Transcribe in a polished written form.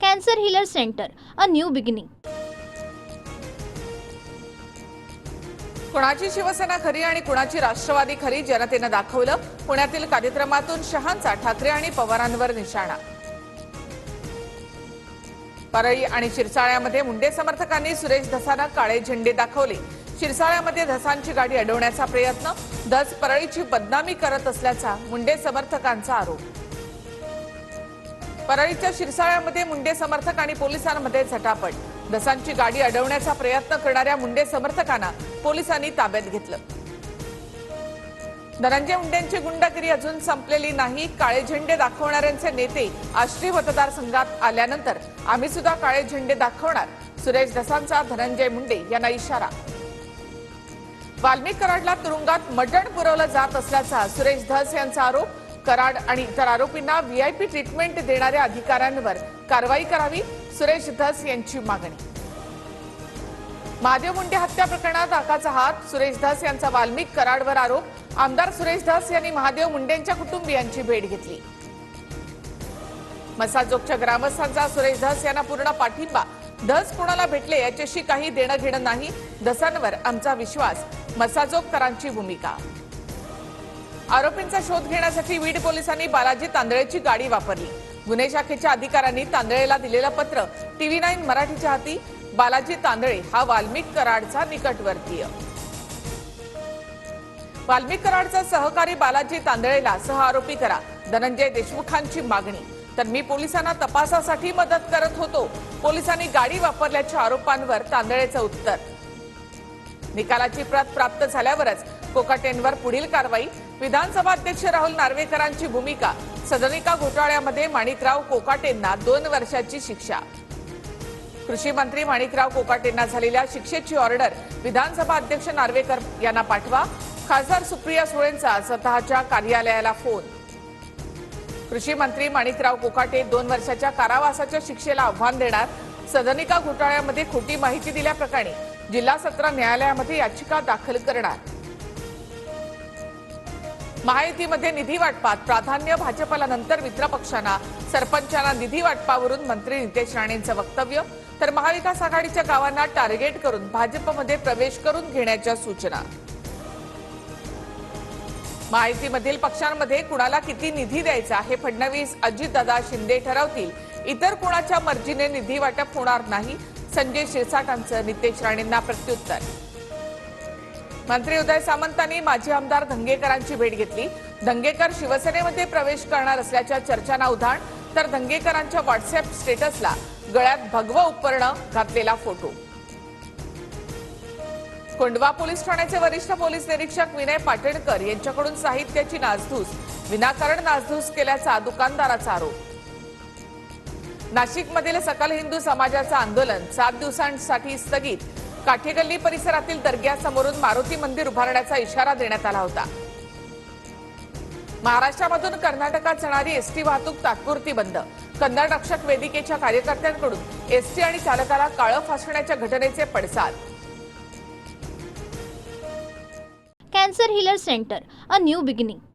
Cancer healer centre, a new beginning. कुणाची शिवसेना खरी आणि कुणाची राष्ट्रवादी खरी जनतेने दाखवलं. पुण्यातील कार्यक्रमातून शहांचा ठाकरे आणि पवारांवर निशाणा. परळी आणि शिरसाळ्यामध्ये मुंडे समर्थकांनी सुरेश धसांना काळे झेंडे दाखवले. शिरसाळ्यामध्ये धसांची गाडी अडवण्याचा प्रयत्न. धस परळीची बदनामी करत असल्याचा मुंडे समर्थकांचा आरोप. परळीच्या शिरसाळ्यामध्ये मुंडे समर्थक आणि पोलिसांमध्ये झटापट. धसांची गाडी अडवण्याचा प्रयत्न करणाऱ्या मुंडे समर्थकांना पोलिसांनी ताब्यात घेतलं. धनंजय मुंडेंची गुंडगिरी अजून संपलेली नाही. काळे झेंडे दाखवणाऱ्यांचे नेते आष्टी मतदारसंघात आल्यानंतर आम्ही सुद्धा काळे झेंडे दाखवणार. सुरेश धसांचा धनंजय मुंडे यांना इशारा. वाल्मिक कराडला तुरुंगात मटण पुरवलं जात असल्याचा सुरेश धस यांचा आरोप. कराड आणि इतर आरोपींना व्हीआयपी ट्रीटमेंट देणाऱ्या अधिकाऱ्यांवर कारवाई करावी, सुरेश धस यांची मागणी. महादेव मुंडे हत्या प्रकरणात आकाचा हात. सुरेश धस यांचा वाल्मिक कराडवर आरोप. आमदार सुरेश धस यांनी महादेव मुंडेंच्या कुटुंबियांची भेट घेतली. मसाजोगच्या ग्रामस्थांचा सुरेश धस यांना पूर्ण पाठिंबा. धस कोणाला भेटले याच्याशी काही देणं घेणं नाही. धसांवर आमचा विश्वास, मसाजोगकरांची भूमिका. आरोपींचा शोध घेण्यासाठी बीड पोलिसांनी बालाजी तांदळेची गाडी वापरली. गुन्हे शाखेच्या अधिकाऱ्यांनी तांदळेला दिलेलं पत्र TV9 मराठीच्या हाती. बालाजी तांदळे हा वाल्मिक कराडचा निकटवर्तीय. वाल्मिक कराडचा सहकारी बालाजी तांदळेला सहआरोपी करा, धनंजय देशमुखांची मागणी. तर मी पोलिसांना तपासासाठी मदत करत होतो. पोलिसांनी गाडी वापरल्याच्या आरोपांवर तांदळेचं उत्तर. निकालाची प्रत प्राप्त झाल्यावरच कोकाटेंवर पुढील कारवाई. विधानसभा अध्यक्ष राहुल नार्वेकरांची भूमिका. सदनिका घोटाळ्यामध्ये माणिकराव कोकाटेंना 2 वर्षाची शिक्षा. कृषी मंत्री माणिकराव कोकाटेंना झालेल्या शिक्षेची ऑर्डर विधानसभा अध्यक्ष नार्वेकर यांना पाठवा. खासदार सुप्रिया सुळेंचा स्वतःच्या कार्यालयाला फोन. कृषी मंत्री माणिकराव कोकाटे 2 वर्षाच्या कारावासाच्या शिक्षेला आव्हान देणार. सदनिका घोटाळ्यामध्ये खोटी माहिती दिल्याप्रकरणी जिल्हा सत्र न्यायालयामध्ये याचिका दाखल करणार. महायुतीमध्ये निधी वाटपात प्राधान्य भाजपला, नंतर मित्रपक्षांना. सरपंचांना निधी वाटपावरून मंत्री नितेश राणेंचं वक्तव्य. तर महाविकास आघाडीच्या गावांना टार्गेट करून भाजपमध्ये प्रवेश करून घेण्याच्या सूचना. महायुतीमधील पक्षांमध्ये कुणाला किती निधी द्यायचा हे फडणवीस, अजितदादा, शिंदे ठरवतील. इतर कुणाच्या मर्जीने निधी वाटप होणार नाही. संजय शिरसाटांचं नितेश राणेंना प्रत्युत्तर. मंत्री उदय सामंतांनी माजी आमदार धंगेकरांची भेट घेतली. धंगेकर शिवसेनेमध्ये प्रवेश करणार असल्याच्या चर्चांना उधाण. तर धंगेकरांच्या व्हॉट्सअप स्टेटसला गळ्यात भगवं उपकरण घातलेला फोटो. कोंढवा पोलीस ठाण्याचे वरिष्ठ पोलीस निरीक्षक विनय पाटणकर यांच्याकडून साहित्याची नासधूस, विनाकारण नासधूस केल्याचा दुकानदाराचा आरोप. नाशिकमधील सकल हिंदू समाजाचं आंदोलन 7 दिवसांसाठी स्थगित. काठेगल्ली परिसरातील दर्ग्यासमोरून मारुती मंदिर उभारण्याचा इशारा देण्यात आला होता. महाराष्ट्रामधून कर्नाटकात जाणारी एसटी वाहतूक तात्पुरती बंद. कन्नड रक्षक वेदिकेच्या कार्यकर्त्यांकडून एसटी आणि चालकाला काळं फासण्याच्या घटनेचे पडसाद. Cancer healer centre, a new beginning.